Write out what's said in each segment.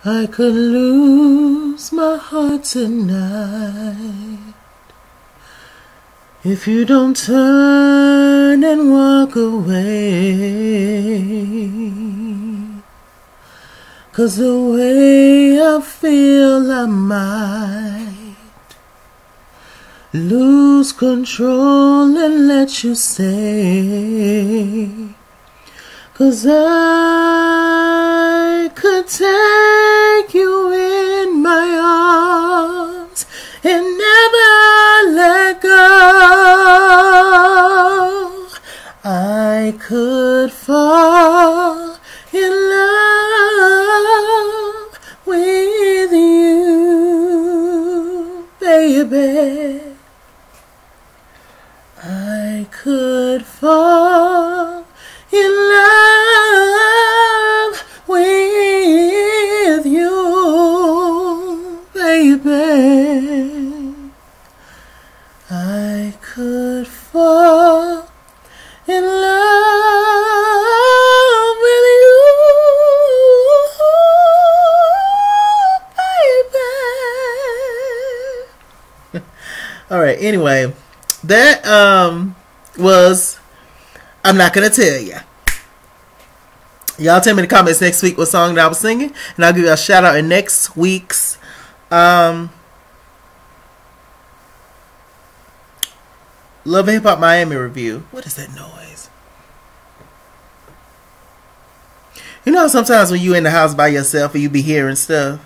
I could lose my heart tonight if you don't turn and walk away. 'Cause the way I feel, I might lose control and let you stay. 'Cause I could take you in my arms and never let go. I could fall in love with you, baby. I could fall in love with you, baby. I could fall in love with you, baby. All right, anyway, that was I'm Not Gonna Tell Ya. Y'all tell me in the comments next week what song that I was singing, and I'll give you a shout out in next week's Love and Hip Hop Miami review. What is that noise? You know, sometimes when you in the house by yourself and you be hearing stuff,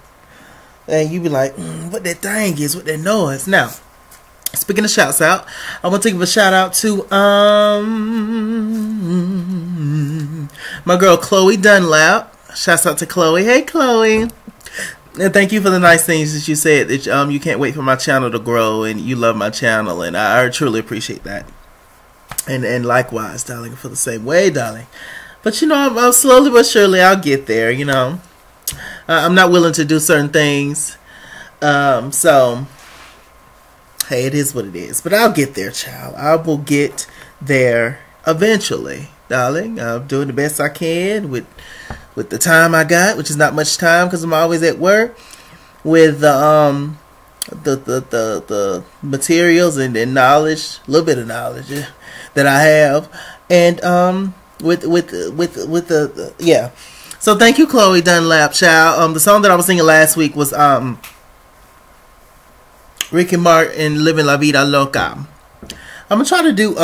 and you be like, what that thing is, what that noise. Now, speaking of shouts out, I want to give a shout out to my girl Chloe Dunlap. Shouts out to Chloe. Hey Chloe. And thank you for the nice things that you said, that you can't wait for my channel to grow and you love my channel, and I truly appreciate that. And likewise, darling, for the same way, darling. But you know, I'm slowly but surely I'll get there, you know. I'm not willing to do certain things. So hey, it is what it is. But I'll get there, child. I will get there eventually, darling. I'm doing the best I can with the time I got, which is not much time because I'm always at work, with the materials and knowledge, a little bit of knowledge that I have, and with the yeah. So thank you, Chloe Dunlap, child. The song that I was singing last week was Ricky Martin, Living La Vida Loca. I'm gonna try to do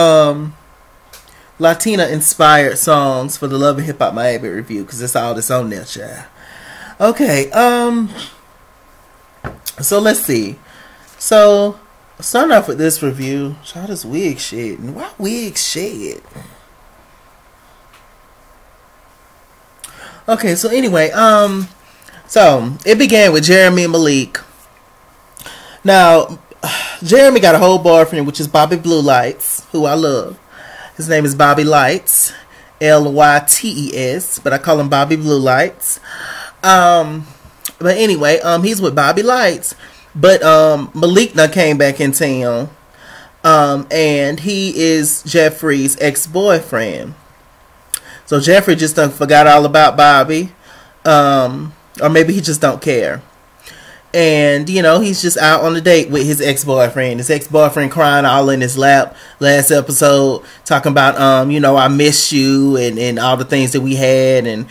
Latina inspired songs for the Love and Hip Hop Miami review, because that's all that's on there, child. Okay, so let's see. So starting off with this review, child, this wig shit. And why wig shit? Okay, so anyway, so it began with Jeremy and Malik. Now, Jeremy got a whole boyfriend, which is Bobby Blue Lights, who I love. His name is Bobby Lights, Lytes, but I call him Bobby Blue Lights. But anyway, he's with Bobby Lights, but Malik now came back in town, and he is Jeffrey's ex-boyfriend. So Jeffrey just done forgot all about Bobby, or maybe he just don't care. And, you know, he's just out on a date with his ex-boyfriend. His ex-boyfriend crying all in his lap last episode, talking about, you know, I miss you and all the things that we had. And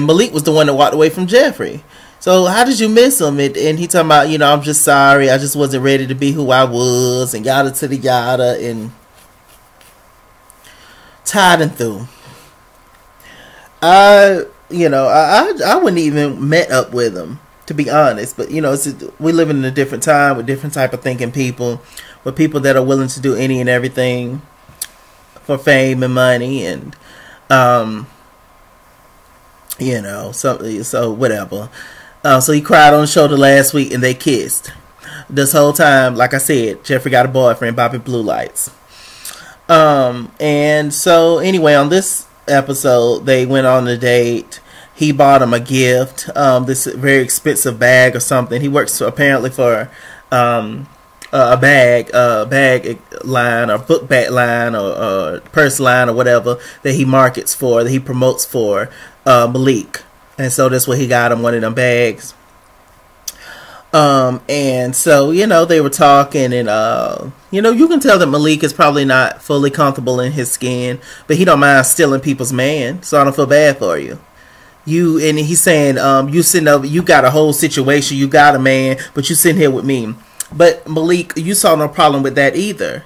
Malik was the one that walked away from Jeffrey. So how did you miss him? And he talking about, you know, I'm just sorry. I just wasn't ready to be who I was, and yada to the yada, and tired and through. You know, I wouldn't even met up with him, to be honest. But, you know, we live in a different time with different type of thinking people, with people that are willing to do any and everything for fame and money, and you know, so whatever. So he cried on the shoulder last week, and they kissed. This whole time, like I said, Jeffrey got a boyfriend, Bobby Blue Lights. And so anyway, on this episode, they went on a date. He bought him a gift, this very expensive bag or something. He works apparently for a bag line, or book bag line, or purse line, or whatever that he markets for, that he promotes for Malik. And so that's what he got him, one of them bags. And so, you know, they were talking, and you know, you can tell that Malik is probably not fully comfortable in his skin, but he don't mind stealing people's man, so I don't feel bad for you. And he's saying, you sitting over, you got a whole situation, you got a man, but you sitting here with me. But Malik, you saw no problem with that either.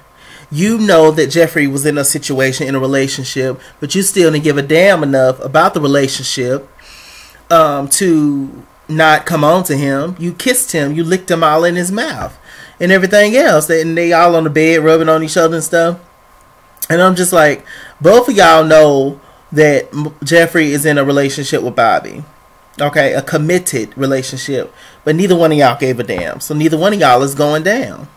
You know that Jeffrey was in a situation, in a relationship, but you still didn't give a damn enough about the relationship to not come on to him. You kissed him, you licked him all in his mouth and everything else. And they all on the bed rubbing on each other and stuff. And I'm just like, both of y'all know that Jeffrey is in a relationship with Bobby. Okay, a committed relationship. But neither one of y'all gave a damn. So neither one of y'all is going down.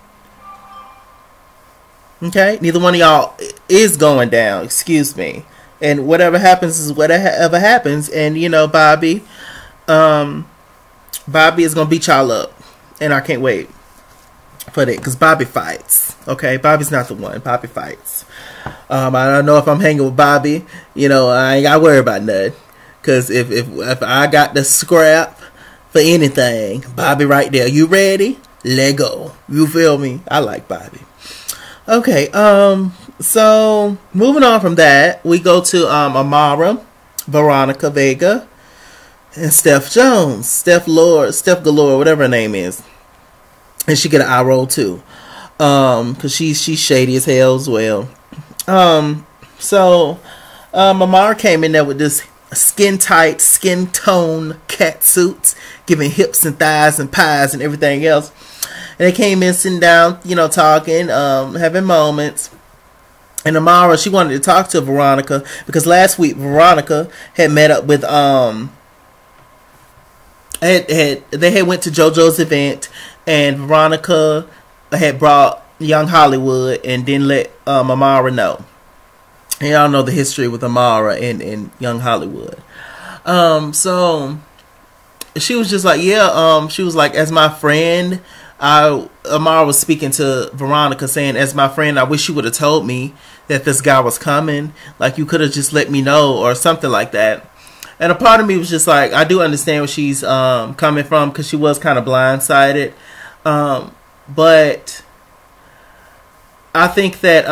Okay, neither one of y'all is going down, excuse me. And whatever happens is whatever happens. And you know, Bobby is gonna beat y'all up. And I can't wait for that, because Bobby fights. Okay, Bobby's not the one. Bobby fights. I don't know if I'm hanging with Bobby. You know, I ain't gotta worry about nothing. Because if I got the scrap for anything, Bobby right there. You ready? Let go. You feel me? I like Bobby. Okay, so moving on from that, we go to Amara, Veronica Vega, and Steph Jones. Steph Galore, whatever her name is. And she get an eye roll too. Because she's shady as hell as well. So Amara came in there with this skin tight, skin tone cat suits, giving hips and thighs and pies and everything else. And they came in sitting down, you know, talking, having moments. And Amara, she wanted to talk to Veronica because last week Veronica had met up with they had went to JoJo's event, and Veronica had brought Young Hollywood and didn't let Amara know. And y'all know the history with Amara and Young Hollywood. So she was just like, yeah, she was like, as my friend, Amara was speaking to Veronica saying, as my friend, I wish you would have told me that this guy was coming. Like, you could have just let me know or something like that. And a part of me was just like, I do understand where she's coming from, because she was kind of blindsided. But I think that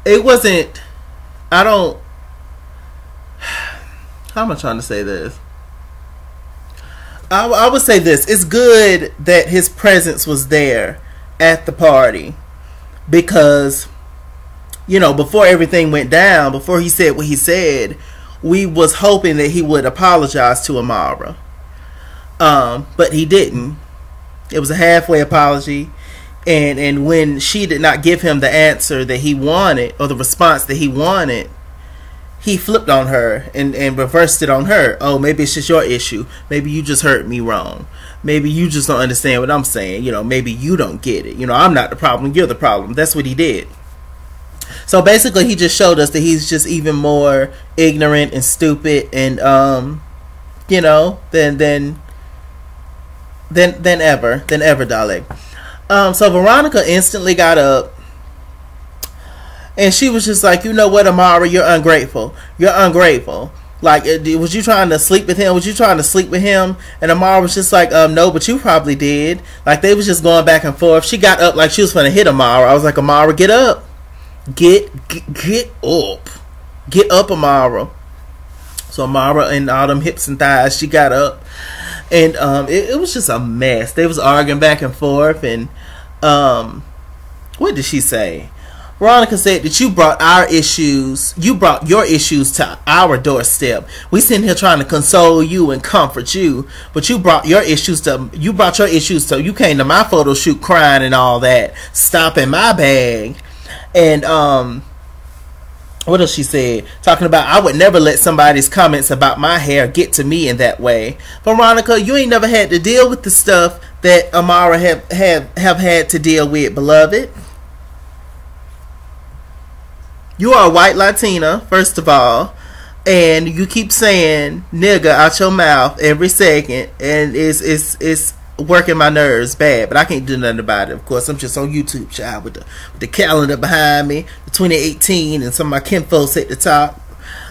it wasn't, how am I trying to say this? I would say this. It's good that his presence was there at the party, because, you know, before everything went down, before he said what he said, we was hoping that he would apologize to Amara. But he didn't. It was a halfway apology. And when she did not give him the answer that he wanted, or the response that he wanted, he flipped on her and reversed it on her. Oh, maybe it's just your issue. Maybe you just heard me wrong. Maybe you just don't understand what I'm saying. You know, maybe you don't get it. You know, I'm not the problem. You're the problem. That's what he did. So basically, he just showed us that he's just even more ignorant and stupid and, you know, than ever, darling. So Veronica instantly got up. And she was just like, you know what, Amara, you're ungrateful. You're ungrateful. Like, was you trying to sleep with him? Was you trying to sleep with him? And Amara was just like, no, but you probably did. Like, they was just going back and forth. She got up like she was going to hit Amara. I was like, Amara, get up. Get up. Get up, Amara. So Amara and all them hips and thighs, she got up. And it was just a mess. They was arguing back and forth. And what did she say? Veronica said that you brought your issues to our doorstep. We sitting here trying to console you and comfort you, but you brought your issues to, you came to my photo shoot crying and all that, stopping my bag. And what else she said? Talking about, I would never let somebody's comments about my hair get to me in that way. Veronica, you ain't never had to deal with the stuff that Amara have had to deal with, beloved. You are a white Latina, first of all, and you keep saying nigga out your mouth every second, and it's working my nerves bad, but I can't do nothing about it. Of course, I'm just on YouTube, child, with the calendar behind me, the 2018, and some of my kinfolks at the top.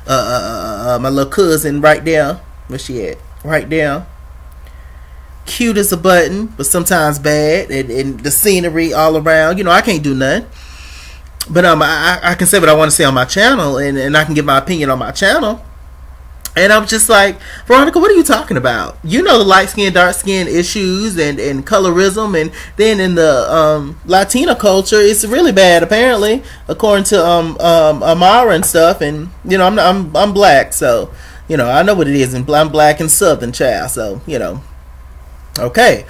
my little cousin right there. Where she at? Right there. Cute as a button, but sometimes bad, and the scenery all around. You know, I can't do nothing. But I can say what I want to say on my channel, and I can give my opinion on my channel. And I'm just like, Veronica, what are you talking about? You know the light skin, dark skin issues and colorism, and then in the Latina culture, it's really bad apparently, according to Amara and stuff. And you know, I'm black, so you know I know what it is, and I'm black and Southern child, so you know, okay.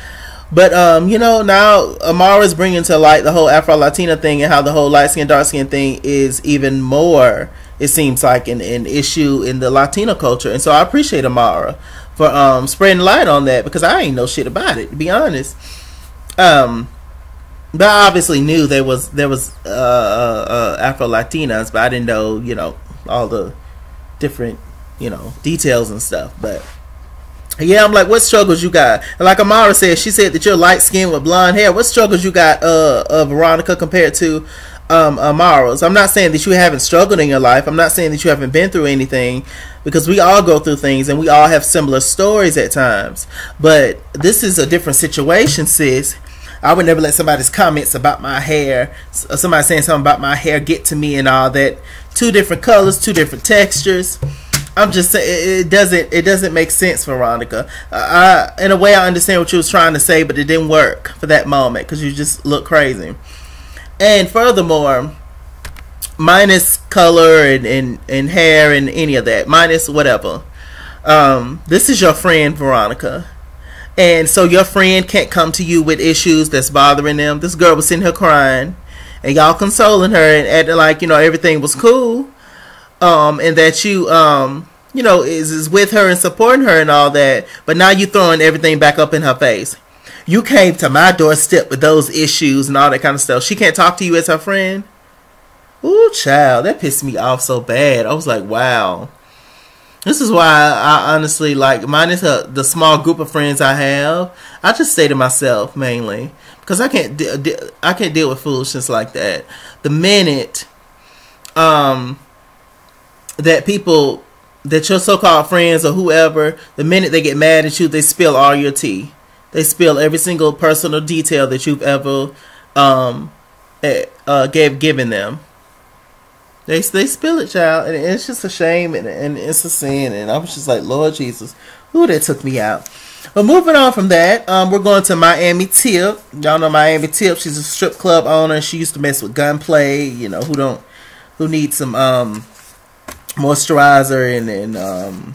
But you know, now Amara is bringing to light the whole Afro-Latina thing, and how the whole light skin, dark skin thing is even more, it seems like, an issue in the Latino culture. And so I appreciate Amara for spreading light on that, because I ain't know shit about it, to be honest. But I obviously knew there was Afro-Latinas, but I didn't know, you know, all the different, you know, details and stuff. But yeah, I'm like, what struggles you got? And like Amara said, she said that you're light skinned with blonde hair. What struggles you got, Veronica, compared to Amara's? I'm not saying that you haven't struggled in your life. I'm not saying that you haven't been through anything, because we all go through things and we all have similar stories at times. But this is a different situation, sis. I would never let somebody's comments about my hair, somebody saying something about my hair, get to me and all that. Two different colors, two different textures. I'm just saying, it doesn't make sense, Veronica. In a way, I understand what you was trying to say, but it didn't work for that moment, because you just look crazy. And furthermore, minus color and hair and any of that, minus whatever, this is your friend, Veronica. And so your friend can't come to you with issues that's bothering them. This girl was sitting here crying, and y'all consoling her and acting like, you know, everything was cool. And that you know, is with her and supporting her and all that, but now you throwing everything back up in her face. You came to my doorstep with those issues and all that kind of stuff. She can't talk to you as her friend? Ooh, child, that pissed me off so bad. I was like, wow. This is why I honestly, like, minus the small group of friends I have, I just stay to myself mainly, because I can't deal with foolishness like that. The minute that people, that your so-called friends or whoever, the minute they get mad at you, they spill all your tea. They spill every single personal detail that you've ever given them. They spill it, child, and it's just a shame, and it's a sin. And I was just like, Lord Jesus, ooh, that took me out. But moving on from that, we're going to Miami Tip. Y'all know Miami Tip. She's a strip club owner. She used to mess with gunplay. You know, who needs some moisturizer and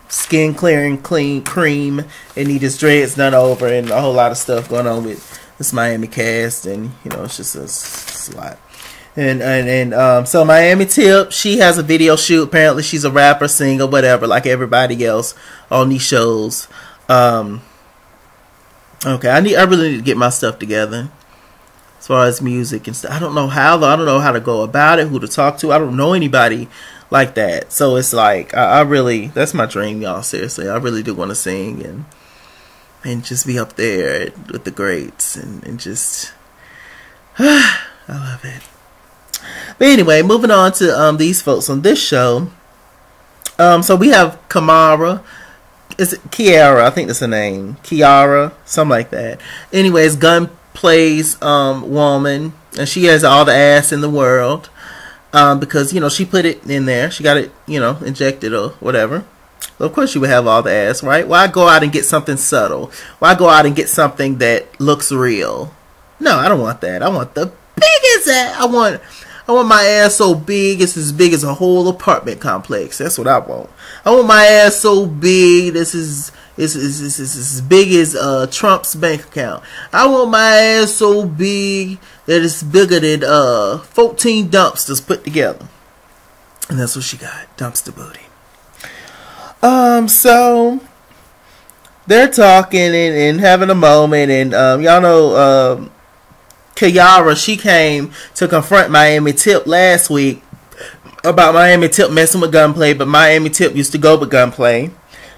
skin clearing clean cream, and need his dreads done over, and a whole lot of stuff going on with this Miami cast. And you know, it's just a lot. And so Miami Tip, she has a video shoot. Apparently she's a rapper, singer, whatever, like everybody else on these shows. Okay, I really need to get my stuff together as far as music and stuff. I don't know how though. I don't know how to go about it, who to talk to. I don't know anybody like that. So it's like, I really, that's my dream, y'all. Seriously, I really do want to sing and just be up there with the greats and just I love it. But anyway, moving on to these folks on this show. So we have Kamara. Is it Kiara? I think that's her name. Kiara, something like that. Anyways, Gunplay's woman, and she has all the ass in the world. Because, you know, she put it in there. She got it, you know, injected or whatever. So of course she would have all the ass, right? Why go out and get something subtle? Why go out and get something that looks real? No, I don't want that. I want the biggest ass. I want my ass so big, it's as big as a whole apartment complex. That's what I want. I want my ass so big, this is as big as Trump's bank account. I want my ass so big that it's bigger than 14 dumpsters put together. And that's what she got, dumpster booty. So they're talking and having a moment, and y'all know Kiara, she came to confront Miami Tip last week about Miami Tip messing with gunplay, but Miami Tip used to go with gunplay.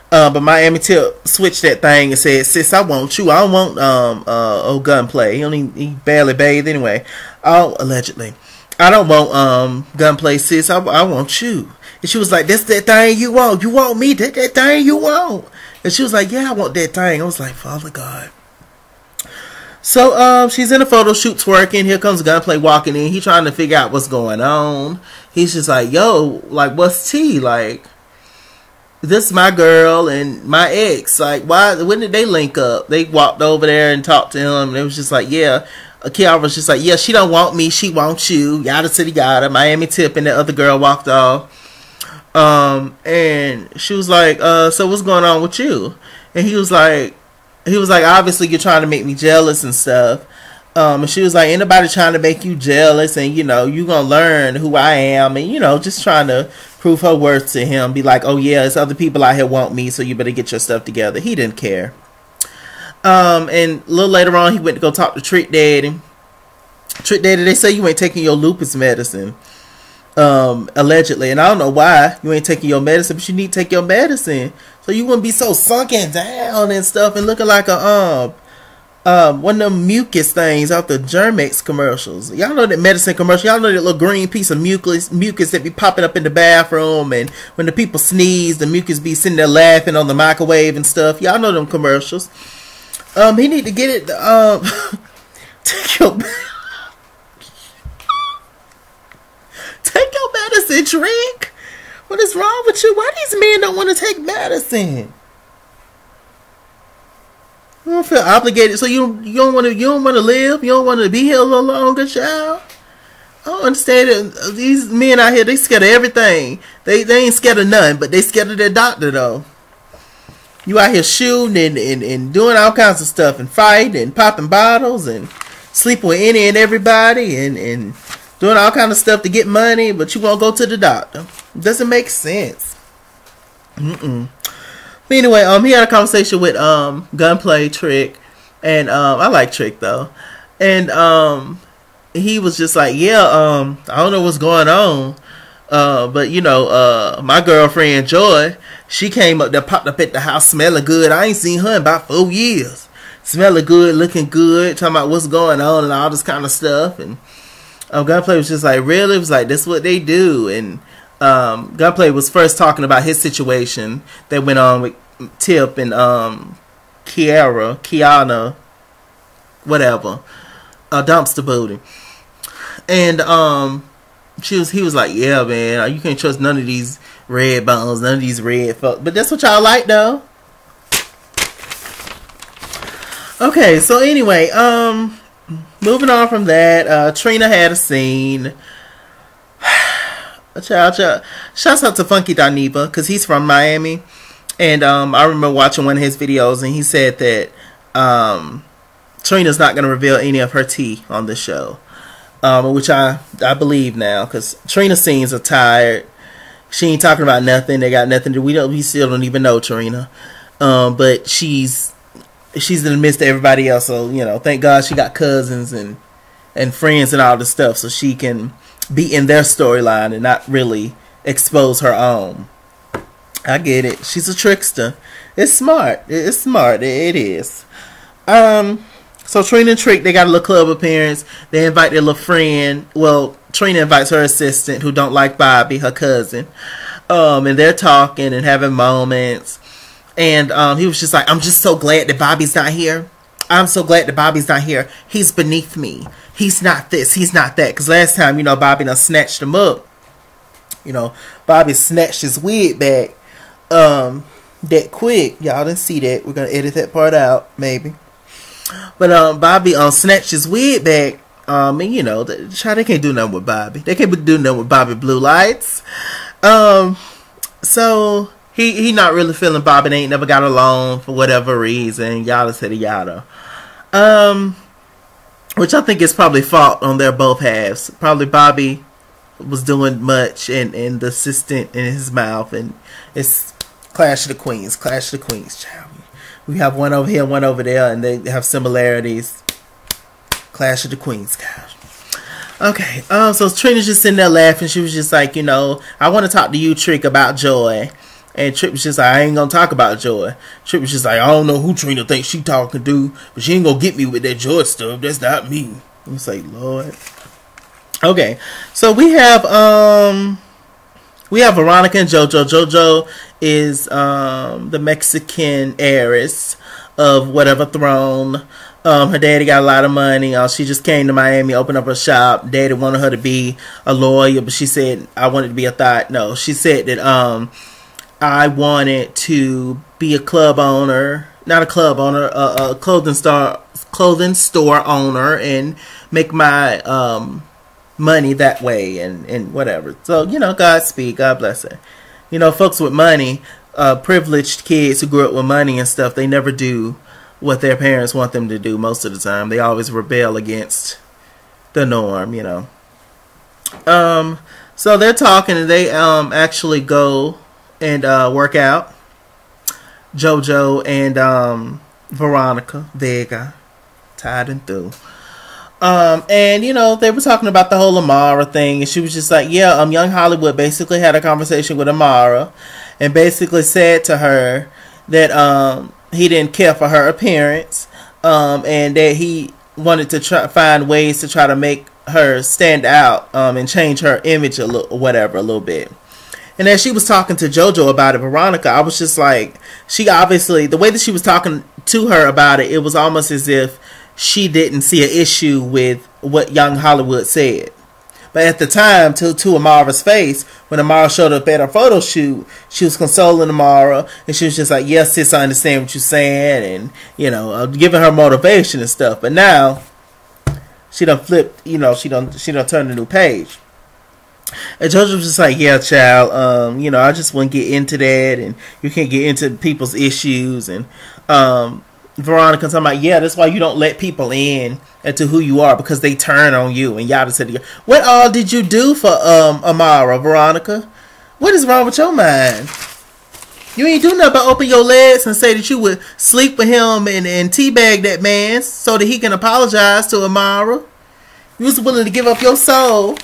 But Miami Tip switched that thing and said, sis, I want you. I don't want gunplay. He barely bathed anyway. Allegedly. I don't want gunplay, sis. I want you. And she was like, that's that thing you want. You want me? That thing you want. And she was like, yeah, I want that thing. I was like, Father God. So she's in a photo shoot twerking. Here comes Gunplay walking in. He trying to figure out what's going on. He's just like, yo, like, what's tea? Like, this is my girl and my ex. Like, why? When did they link up? They walked over there and talked to him. And it was just like, yeah. Kiara was just like, yeah, she don't want me. She wants you. Yada city yada. Miami Tip and the other girl walked off. And she was like, so what's going on with you? And he was like, obviously you're trying to make me jealous and stuff. And she was like, ain't nobody trying to make you jealous, and you know, you gonna learn who I am, and you know, just trying to prove her worth to him. Be like, oh yeah, it's other people out here want me, so you better get your stuff together. He didn't care. And a little later on, he went to go talk to Trick Daddy. Trick Daddy, they say you ain't taking your lupus medicine. Allegedly, and I don't know why you ain't taking your medicine, but you need to take your medicine so you wouldn't be so sunken down and stuff and looking like a one of them mucus things out the Germex commercials. Y'all know that medicine commercial. Y'all know that little green piece of mucus that be popping up in the bathroom, and when the people sneeze, the mucus be sitting there laughing on the microwave and stuff. Y'all know them commercials. He need to get it. Take your medicine, Trick. What is wrong with you? Why these men don't want to take medicine? You don't feel obligated, so you don't want to live. You don't want to be here a little longer, child. I don't understand it. These men out here, they scared of everything. They ain't scared of nothing, but they scared of their doctor though. You out here shooting and doing all kinds of stuff and fighting and popping bottles and sleeping with any and everybody and doing all kind of stuff to get money, but you won't go to the doctor. It doesn't make sense. But anyway, he had a conversation with Gunplay, Trick, and I like Trick though, and he was just like, yeah, I don't know what's going on, but you know, my girlfriend Joy, she came up there, popped up at the house smelling good. I ain't seen her in about 4 years. Smelling good, looking good, talking about what's going on and all this kind of stuff. And Gunplay was just like, really? It was like, that's what they do. And Gunplay was first talking about his situation that went on with Tip and Kiana, whatever, Dumpster Booty. And he was like, yeah, man, you can't trust none of these red bones, none of these red folks. But that's what y'all like though. Okay, so anyway, moving on from that, Trina had a scene. Shouts out to Funky Daniba, because he's from Miami. And I remember watching one of his videos, and he said that Trina's not going to reveal any of her tea on the show. Which I believe now, because Trina's scenes are tired. She ain't talking about nothing. They got nothing to do. We still don't even know Trina. But she's in the midst of everybody else, so you know, thank God she got cousins and friends and all this stuff, so she can be in their storyline and not really expose her own. I get it. She's a trickster. It's smart. It's smart. It is. So Trina and Trick, they got a little club appearance. They invite their little friend. Well, Trina invites her assistant, who don't like Bobby, her cousin. And they're talking and having moments. And he was just like, I'm just so glad that Bobby's not here. I'm so glad that Bobby's not here. He's beneath me. He's not this. He's not that. Because last time, you know, Bobby done snatched him up. You know, Bobby snatched his wig back that quick. Y'all didn't see that. We're going to edit that part out, maybe. But Bobby snatched his wig back. And, you know, they can't do nothing with Bobby. They can't do nothing with Bobby Blue Lights. So he not really feeling Bobby. They ain't never got along for whatever reason. Yada said yada. Which I think is probably fault on their both halves. Probably Bobby was doing much and the assistant in his mouth, and it's Clash of the Queens, child. We have one over here, one over there, and they have similarities. Clash of the Queens, guys. Okay, so Trina's just sitting there laughing. She was just like, you know, I want to talk to you, Trick, about Joy. And Trick was just like, I ain't gonna talk about Joy. Trick was just like, I don't know who Trina thinks she talking to, but she ain't gonna get me with that Joy stuff. That's not me. I was like, Lord. Okay, so we have Veronica and JoJo. JoJo is the Mexican heiress of whatever throne. Her daddy got a lot of money. She just came to Miami, opened up a shop. Daddy wanted her to be a lawyer, but she said, I wanted to be a thought. No, she said that I wanted to be a club owner, not a club owner, a clothing store owner, and make my money that way, and whatever. So, Godspeed, God bless her. Folks with money, privileged kids who grew up with money and stuff, they never do what their parents want them to do most of the time. They always rebel against the norm, So they're talking, and they actually go and work out. JoJo and Veronica Vega, tied and through. And they were talking about the whole Amara thing, and she was just like, yeah, Young Hollywood basically had a conversation with Amara and basically said to her that he didn't care for her appearance, and that he wanted to find ways to try to make her stand out, and change her image a little bit. And as she was talking to JoJo about it, Veronica, I was just like, she obviously, the way that she was talking to her about it, it was almost as if she didn't see an issue with what Young Hollywood said. But at the time, to Amara's face, when Amara showed up at her photo shoot, she was consoling Amara, and she was just like, yes, sis, I understand what you're saying, and, giving her motivation and stuff. But now, she done flipped, she done turned a new page. And JoJo was just like, yeah, child, I just wouldn't get into that, and you can't get into people's issues, and, Veronica talking about, yeah, that's why you don't let people in into who you are, because they turn on you. And Yada said, what all did you do for Amara, Veronica? What is wrong with your mind? You ain't do nothing but open your legs and say that you would sleep with him and teabag that man so that he can apologize to Amara. You was willing to give up your soul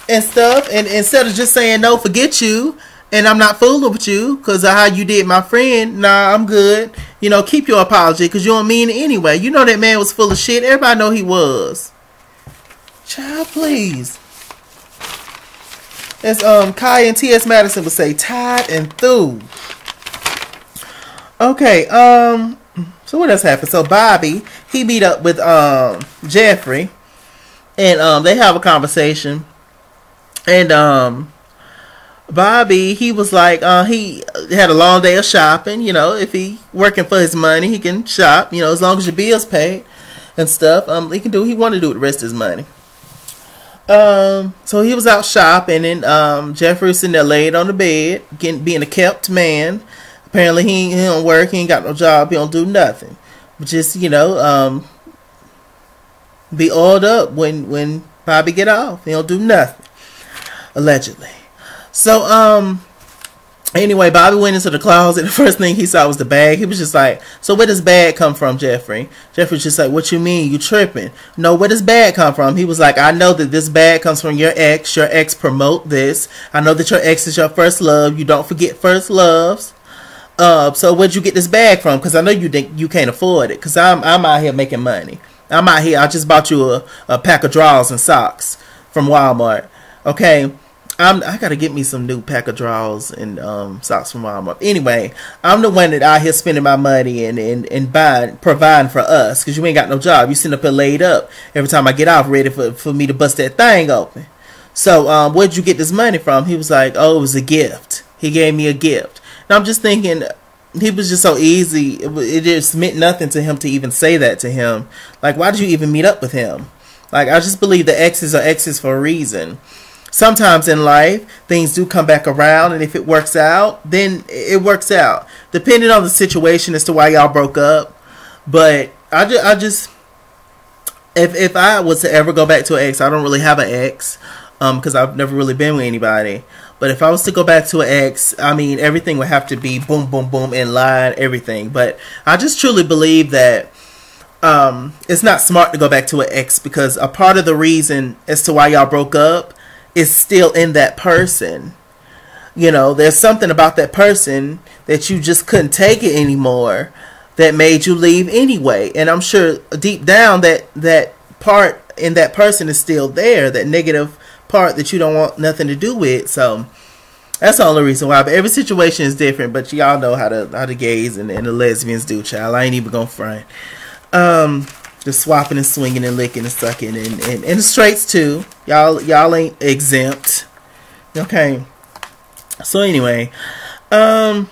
and stuff, and instead of just saying, no, forget you, and I'm not fooling with you because of how you did my friend. Nah, I'm good. Keep your apology because you don't mean it anyway. That man was full of shit. Everybody know he was. Child, please. As Kai and T.S. Madison would say, tied and through. Okay, so what else happened? So Bobby, he meet up with Jeffrey, and they have a conversation. And Bobby, he was like, he had a long day of shopping. If he working for his money, he can shop. As long as your bills paid and stuff, he can do. He want to do it the rest of his money. So he was out shopping, and Jeffrey was sitting there laid on the bed, being a kept man. Apparently, he don't work. He ain't got no job. He don't do nothing. But just be oiled up when Bobby get off. He don't do nothing, allegedly. So, anyway, Bobby went into the closet. The first thing he saw was the bag. He was just like, so where does bag come from, Jeffrey? Jeffrey was just like, what you mean? You tripping? No, where does bag come from? He was like, I know that this bag comes from your ex. Your ex promote this. I know that your ex is your first love. You don't forget first loves. So where'd you get this bag from? Because I know you think you can't afford it. Because I'm out here making money. I'm out here. I just bought you a pack of drawers and socks from Walmart. Okay. I gotta get me some new pack of drawers and socks from Walmart. Anyway, I'm the one that out here spending my money and providing for us, because you ain't got no job. You sitting up here laid up every time I get off, ready for me to bust that thing open. So where'd you get this money from? He was like, oh, it was a gift. He gave me a gift. And I'm just thinking, he was just so easy. It just meant nothing to him to even say that to him. Like, why did you even meet up with him? Like, I just believe the exes are exes for a reason. Sometimes in life, things do come back around, and if it works out, then it works out. Depending on the situation as to why y'all broke up. But I just if I was to ever go back to an ex, I don't really have an ex, because I've never really been with anybody. But if I was to go back to an ex, I mean, everything would have to be boom, boom, boom, in line, everything. But I just truly believe that it's not smart to go back to an ex, because a part of the reason as to why y'all broke up is still in that person. There's something about that person that you just couldn't take it anymore that made you leave anyway. And I'm sure deep down that part in that person is still there, that negative part that you don't want nothing to do with. So that's the only reason why. But every situation is different. But y'all know how the gays and the lesbians do, child. I ain't even gonna front. Just swapping and swinging and licking and sucking and the straights too. Y'all ain't exempt. Okay. So anyway, so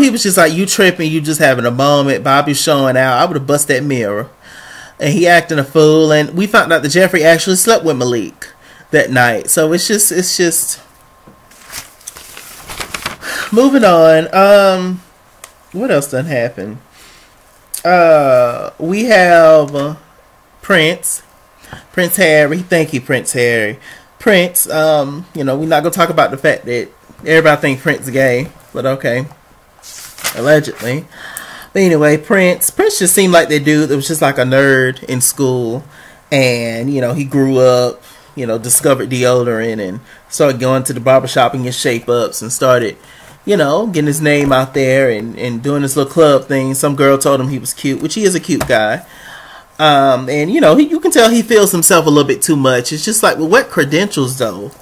he was just like, you tripping, you just having a moment. Bobby's showing out. I would have bust that mirror. And he acting a fool. And we found out that Jeffrey actually slept with Malik that night. So it's just moving on. What else done happened? We have Prince Harry. Thank you, Prince Harry. Prince, you know, we're not gonna talk about the fact that everybody think Prince gay, but okay. Allegedly. But anyway, Prince just seemed like that dude that was just like a nerd in school. And, you know, he grew up, you know, discovered deodorant and started going to the barbershop and getting shape-ups and started, you know, getting his name out there and doing this little club thing. Some girl told him he was cute, which he is a cute guy. And, you know, you can tell he feels himself a little bit too much. It's just like, with what credentials, though?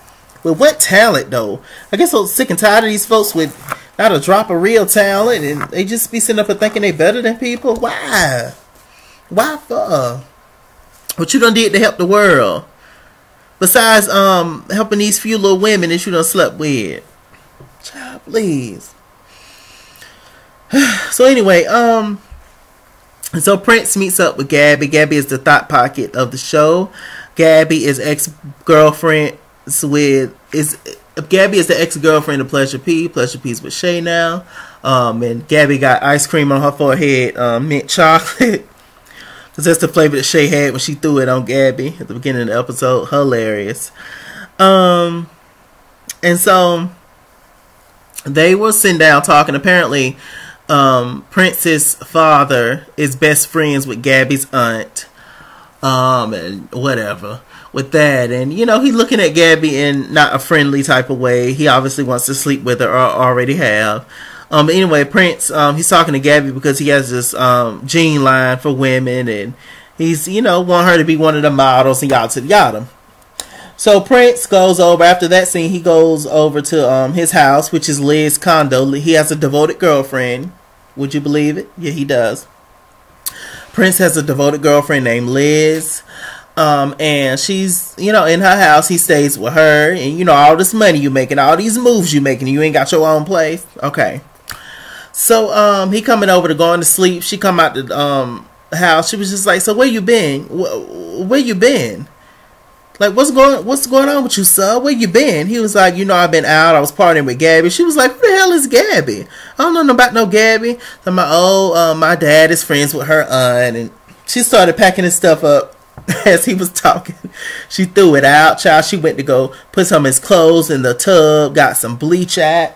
With what talent, though? I guess I'm sick and tired of these folks with not a drop of real talent, and they just be sitting up and thinking they better than people. Why? Why for? What you done did to help the world? Besides helping these few little women that you done slept with. Child, please. So anyway, so Prince meets up with Gabby. Gabby is the thought pocket of the show. Gabby is the ex-girlfriend of Pleasure P. Pleasure P's with Shay now. And Gabby got ice cream on her forehead, mint chocolate. Because that's the flavor that Shay had when she threw it on Gabby at the beginning of the episode. Hilarious. And so they were sitting down talking. Apparently, Prince's father is best friends with Gabby's aunt. And whatever with that. And, you know, he's looking at Gabby in not a friendly type of way. He obviously wants to sleep with her or already have. But anyway, Prince, he's talking to Gabby because he has this jean line for women, and he's, you know, want her to be one of the models and yada. So Prince goes over, after that scene, he goes over to his house, which is Liz's condo. He has a devoted girlfriend. Would you believe it? Yeah, he does. Prince has a devoted girlfriend named Liz. And she's, you know, in her house. He stays with her, and, you know, all this money you making, all these moves you making, you ain't got your own place. Okay. So, he coming over to going to sleep. She come out the house. She was just like, so where you been? Where you been? Like, what's going on with you, son? Where you been? He was like, you know, I've been out. I was partying with Gabby. She was like, who the hell is Gabby? I don't know about no Gabby. So my dad is friends with her aunt. And she started packing his stuff up as he was talking. She threw it out, child. She went to go put some of his clothes in the tub, got some bleach out,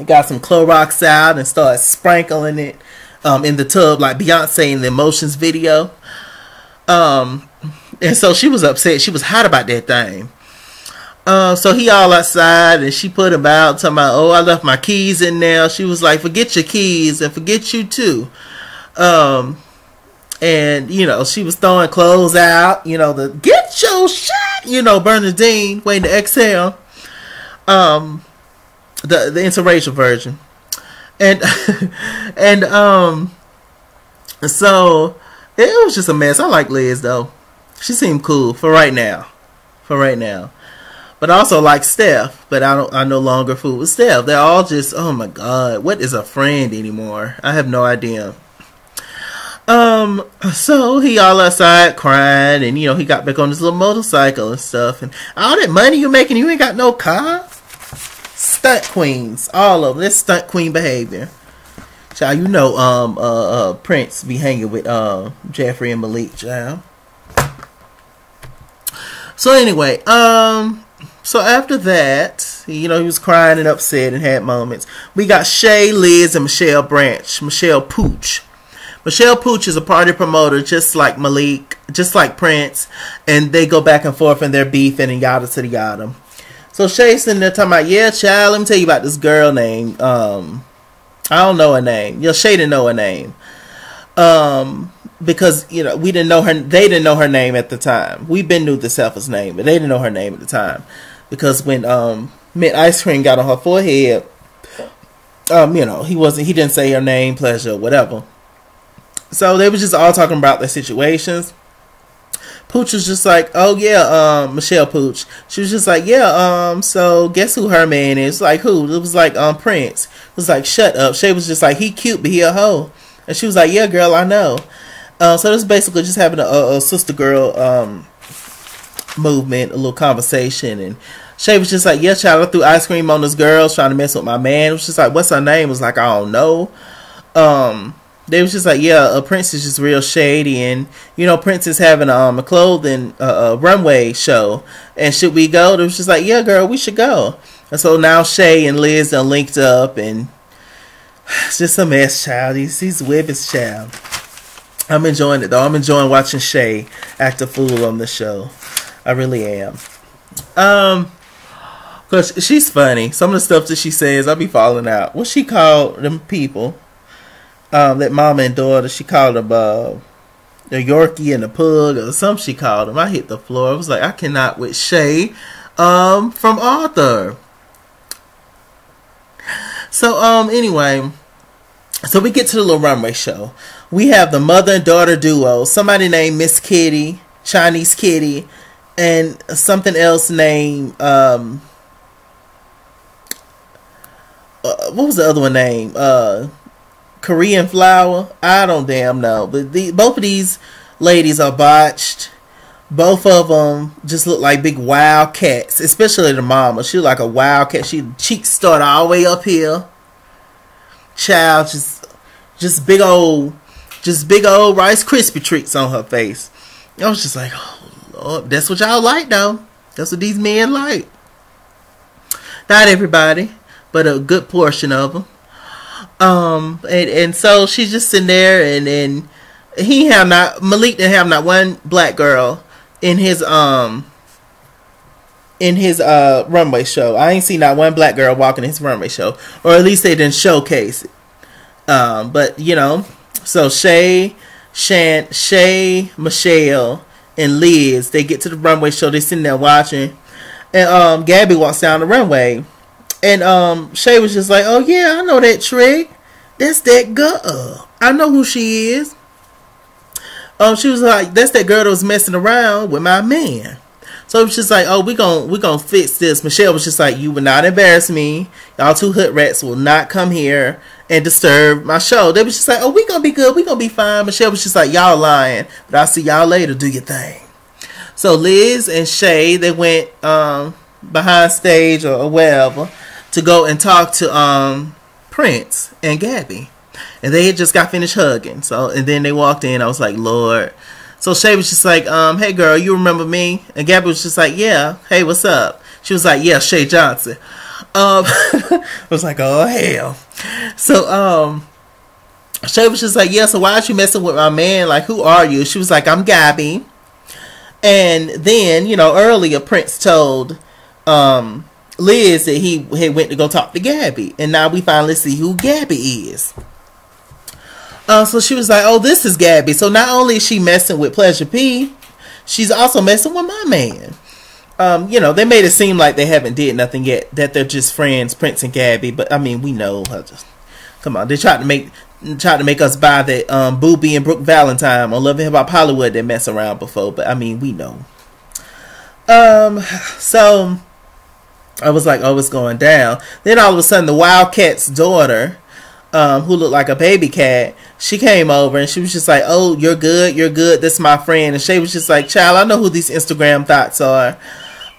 got some Clorox out, and started sprinkling it in the tub like Beyonce in the Emotions video. And so she was upset. She was hot about that thing. So he all outside, and she put him out, talking about, oh, I left my keys in there. She was like, forget your keys and forget you too. And, you know, she was throwing clothes out, you know, the get your shit, you know, Bernadine waiting to exhale. The interracial version. And so it was just a mess. I like Liz though. She seemed cool for right now. But I also like Steph, but I no longer fool with Steph. They're all just, oh my God, what is a friend anymore? I have no idea. So he all outside crying, and, you know, he got back on his little motorcycle and stuff, and all that money you making, you ain't got no car? Stunt queens, all of them. That's stunt queen behavior. Child, you know, Prince be hanging with Jeffrey and Malik, child. So anyway, so after that, you know, he was crying and upset and had moments. We got Shay, Liz, and Michelle Branch. Michelle Pooch. Michelle Pooch is a party promoter, just like Malik, just like Prince, and they go back and forth in their beefing and yada to the yada. So Shay's sitting there talking about, yeah, child, let me tell you about this girl named, I don't know her name. Yeah, Shay didn't know her name. because, you know, we didn't know her, they didn't know her name at the time. We been knew the selfless name, but they didn't know her name at the time. Because when Mint Ice Cream got on her forehead, you know, he didn't say her name, Pleasure, whatever. So they was just all talking about their situations. Pooch was just like, oh yeah, Michelle Pooch. She was just like, yeah, so guess who her man is? Like, who? It was like, Prince. It was like, shut up. Shay was just like, he cute, but he a hoe. And she was like, yeah, girl, I know. So this basically just having a sister girl movement, a little conversation. And Shay was just like, yeah, child, I threw ice cream on this girl trying to mess with my man. It was just like, what's her name? It was like, I don't know. They was just like, yeah, Prince is just real shady, and you know, Prince is having a clothing runway show, and should we go? They was just like, yeah, girl, we should go. And so now Shay and Liz done linked up, and it's just a mess, child. These women's, child. I'm enjoying it though. I'm enjoying watching Shay act a fool on the show. I really am. Cause she's funny. Some of the stuff that she says, I'll be falling out. What she called them people? That mama and daughter, she called them the Yorkie and the Pug or something she called them. I hit the floor. I was like, I cannot with Shay from Arthur. So anyway, so we get to the little runway show. We have the mother and daughter duo. Somebody named Miss Kitty, Chinese Kitty, and something else named what was the other one named? Korean Flower. I don't damn know. But both of these ladies are botched. Both of them just look like big wild cats. Especially the mama. She look like a wild cat. She cheeks start all the way up here. Child, just big old Rice Krispie treats on her face. I was just like, oh Lord, that's what y'all like though. That's what these men like. Not everybody, but a good portion of them. And so she's just sitting there, and Malik didn't have not one black girl in his runway show. I ain't seen not one black girl walking in his runway show, or at least they didn't showcase it. But you know, so Shay, Michelle, and Liz, they get to the runway show. They sitting there watching, and Gabby walks down the runway. And Shay was just like, oh yeah, I know that trick. That's that girl. I know who she is. She was like, that's that girl that was messing around with my man. So it was just like, oh, we gonna fix this. Michelle was just like, you will not embarrass me. Y'all two hood rats will not come here and disturb my show. They was just like, oh, we gonna be good. We gonna be fine. Michelle was just like, y'all lying. But I'll see y'all later. Do your thing. So Liz and Shay, they went behind stage or wherever to go and talk to Prince and Gabby, and they had just got finished hugging. So, and then they walked in. I was like, Lord. So Shay was just like, hey girl, you remember me? And Gabby was just like, yeah. Hey, what's up? She was like, yeah, Shay Johnson. I was like, oh hell. So Shay was just like, yeah. So why aren't you messing with my man? Like, who are you? She was like, I'm Gabby. And then, you know, earlier Prince told Liz that he had went to go talk to Gabby, and now we finally see who Gabby is. So she was like, oh, this is Gabby. So not only is she messing with Pleasure P, she's also messing with my man. You know, they made it seem like they haven't did nothing yet, that they're just friends, Prince and Gabby, but I mean, we know. Come on, they tried to make us buy that Booby and Brooke Valentine on Love and Hip Hop Hollywood that mess around before, but I mean, we know. So I was like, oh, it's going down. Then all of a sudden, the Wildcat's daughter, who looked like a baby cat, she came over and she was just like, oh, you're good, this is my friend. And Shay was just like, child, I know who these Instagram thoughts are.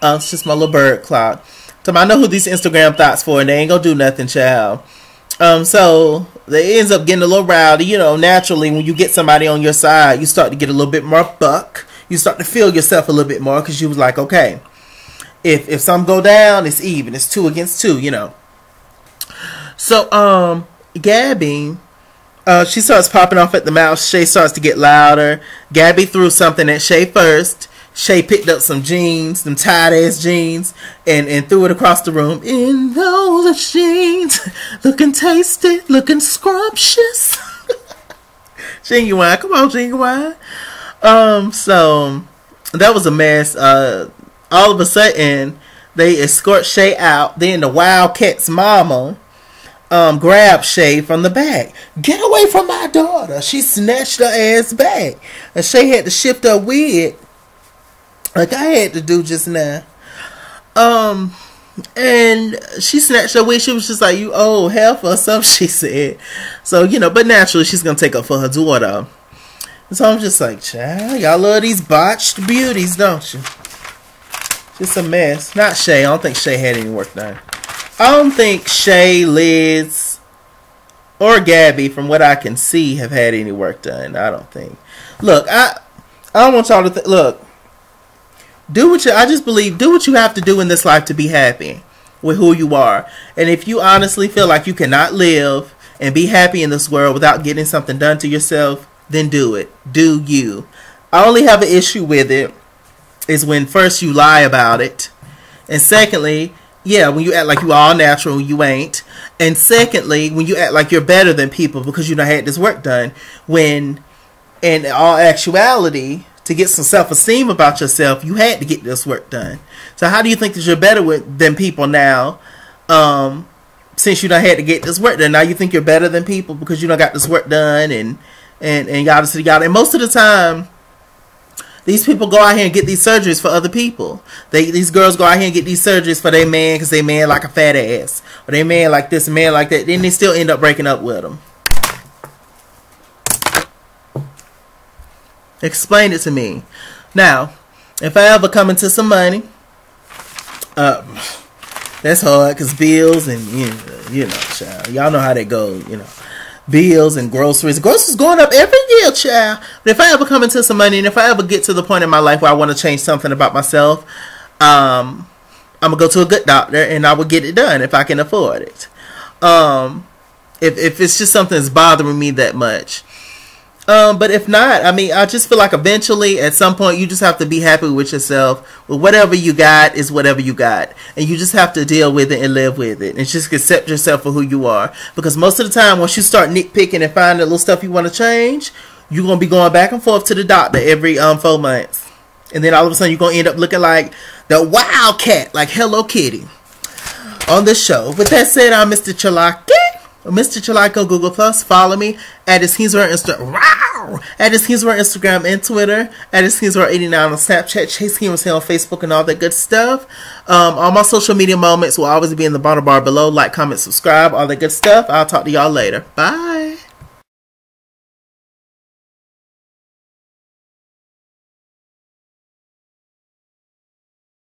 It's just my little bird clock. So I know who these Instagram thoughts for, and they ain't gonna do nothing, child. So they ends up getting a little rowdy. You know, naturally, when you get somebody on your side, you start to get a little bit more buck. You start to feel yourself a little bit more, because you was like, okay, if some go down, it's even. It's 2 against 2, you know. So, Gabby, she starts popping off at the mouth. Shay starts to get louder. Gabby threw something at Shay first. Shay picked up some jeans, them tight-ass jeans, and threw it across the room. In those jeans, looking tasty, looking scrumptious. Genuine. Come on, Genuine. So that was a mess. All of a sudden, they escort Shay out. Then the Wildcat's mama grabbed Shay from the back. Get away from my daughter. She snatched her ass back. And Shay had to shift her wig like I had to do just now. And she snatched her wig. She was just like, you old heifer or something, she said. So, you know, but naturally she's going to take up for her daughter. So I'm just like, child, y'all love these botched beauties, don't you? Just a mess. Not Shay. I don't think Shay had any work done. I don't think Shay, Liz, or Gabby, from what I can see, have had any work done. I don't think. Look, I don't want y'all to look. Do what I just believe. Do what you have to do in this life to be happy with who you are. And if you honestly feel like you cannot live and be happy in this world without getting something done to yourself, then do it. Do you. I only have an issue with it is when first you lie about it. And secondly, yeah, when you act like you all natural, you ain't. And secondly, when you act like you're better than people because you done had this work done, when in all actuality, to get some self-esteem about yourself, you had to get this work done. So how do you think that you're better than people now, since you done had to get this work done? Now you think you're better than people because you done got this work done and yada. And most of the time, these people go out here and get these surgeries for other people. These girls go out here and get these surgeries for their man because they man like a fat ass. Or they man like this, man like that. Then they still end up breaking up with them. Explain it to me. Now, if I ever come into some money, that's hard because bills and, you know, child. Y'all know how that goes, you know. Bills and groceries. Groceries going up every year, child. But if I ever come into some money and if I ever get to the point in my life where I want to change something about myself, I'm going to go to a good doctor and I will get it done if I can afford it. If it's just something that's bothering me that much. But if not, I mean, I just feel like eventually at some point you just have to be happy with yourself. Well, whatever you got is whatever you got. And you just have to deal with it and live with it. And just accept yourself for who you are. Because most of the time, once you start nitpicking and finding little stuff you want to change, you're going to be going back and forth to the doctor every 4 months. And then all of a sudden you're going to end up looking like the Wildcat, like Hello Kitty on this show. With that said, I'm Mr. Chalaki. Mr. Chalaki on Google Plus. Follow me at ItsKingsWorld Instagram and Twitter. At ItsKingsWorld89 on Snapchat. Chase Kings on Facebook and all that good stuff. All my social media moments will always be in the bottom bar below. Like, comment, subscribe, all that good stuff. I'll talk to y'all later. Bye.